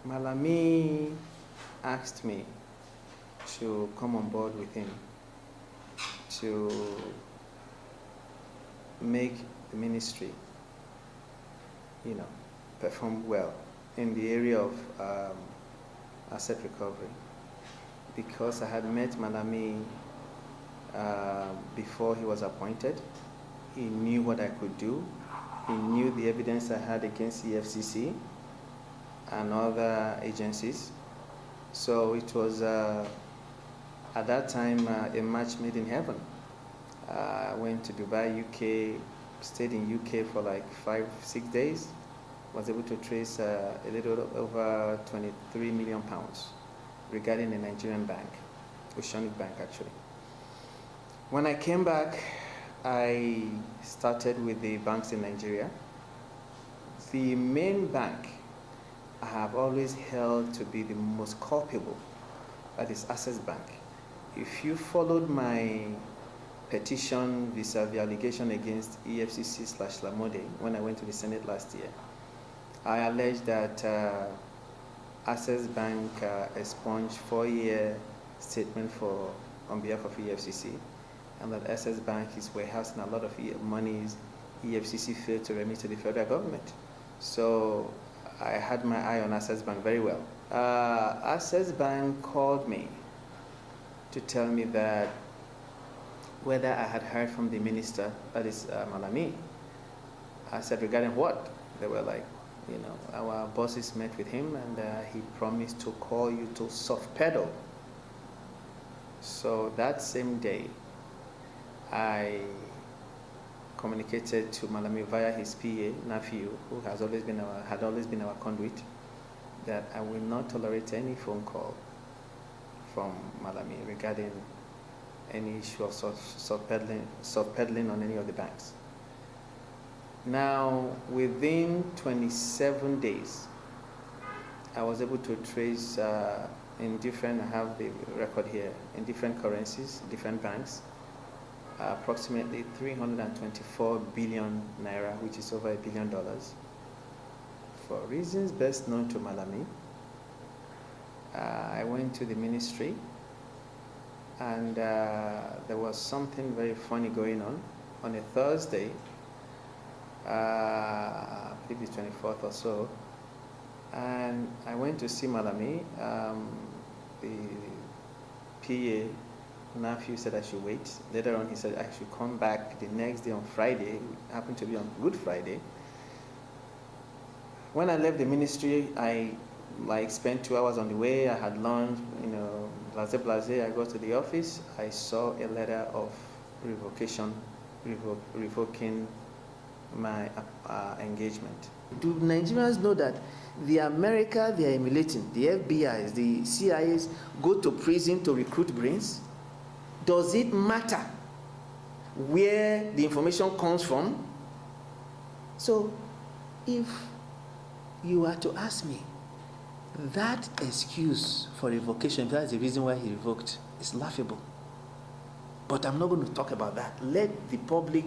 Malami asked me to come on board with him to make the ministry, perform well in the area of asset recovery, because I had met Malami before he was appointed. He knew what I could do. He knew the evidence I had against the FCC and other agencies. So it was, at that time, a match made in heaven. I went to Dubai, UK, stayed in UK for like 5-6 days, was able to trace a little over 23 million pounds regarding a Nigerian bank, Oceanic Bank actually. When I came back, I started with the banks in Nigeria. The main bank I have always held to be the most culpable, that is Access Bank. If you followed my petition vis-a-vis allegation against EFCC/Lamode when I went to the Senate last year, I alleged that Access Bank expunged 4-year statement on behalf of EFCC, and that Access Bank is warehousing a lot of monies EFCC failed to remit to the federal government. So I had my eye on Access Bank very well. Access Bank called me to tell me that whether I had heard from the minister, that is Malami. I said, regarding what? They were like, our bosses met with him and he promised to call you to soft pedal. So that same day, I communicated to Malami via his PA, nephew, who had always been our conduit, that I will not tolerate any phone call from Malami regarding any issue of soft peddling on any of the banks. Now, within 27 days, I was able to trace in different, I have the record here, in different currencies, different banks, approximately 324 billion naira, which is over $1 billion. For reasons best known to Malami, I went to the ministry, and there was something very funny going on a Thursday, I believe the 24th or so, and I went to see Malami. The PA nephew said I should wait. Later on he said I should come back the next day on Friday. It happened to be on Good Friday. When I left the ministry, I spent 2 hours on the way. I had lunch, blase. I got to the office. I saw a letter of revocation, revoking my engagement. Do Nigerians know that the America they are emulating, the FBIs, the CIAs, go to prison to recruit brains? Does it matter where the information comes from? So, if you are to ask me, that excuse for revocation, that's the reason why he revoked, is laughable. But I'm not going to talk about that. Let the public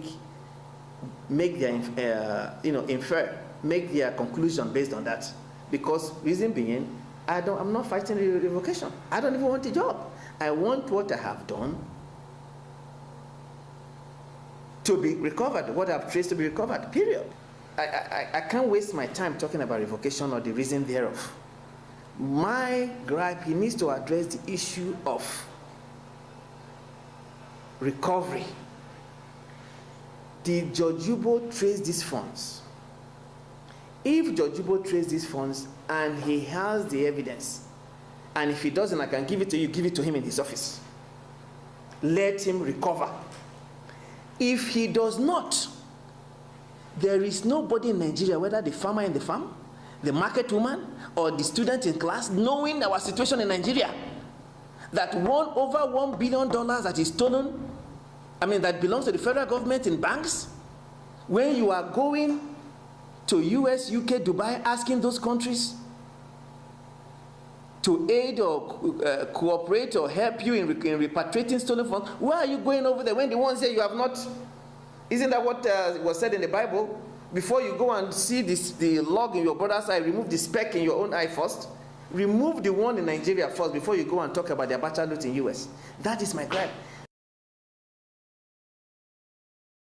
make their, make their conclusion based on that. Because reason being, I'm not fighting revocation. I don't even want a job. I want what I have done to be recovered, what I've traced to be recovered, period. I can't waste my time talking about revocation or the reason thereof. My gripe, he needs to address the issue of recovery. Did Judge Uboh trace these funds? If Judge Uboh traced these funds and he has the evidence, and if he doesn't, I can give it to you, give it to him in his office. Let him recover. If he does not, there is nobody in Nigeria, whether the farmer in the farm, the market woman, or the student in class, knowing our situation in Nigeria, that over $1 billion that is stolen, that belongs to the federal government in banks, when you are going to US, UK, Dubai, asking those countries to aid or cooperate or help you in repatriating stolen funds, why are you going over there when the ones say you have not? Isn't that what was said in the Bible? Before you go and see the log in your brother's eye, remove the speck in your own eye first. Remove the one in Nigeria first before you go and talk about the Abacha loot in US. That is my gripe.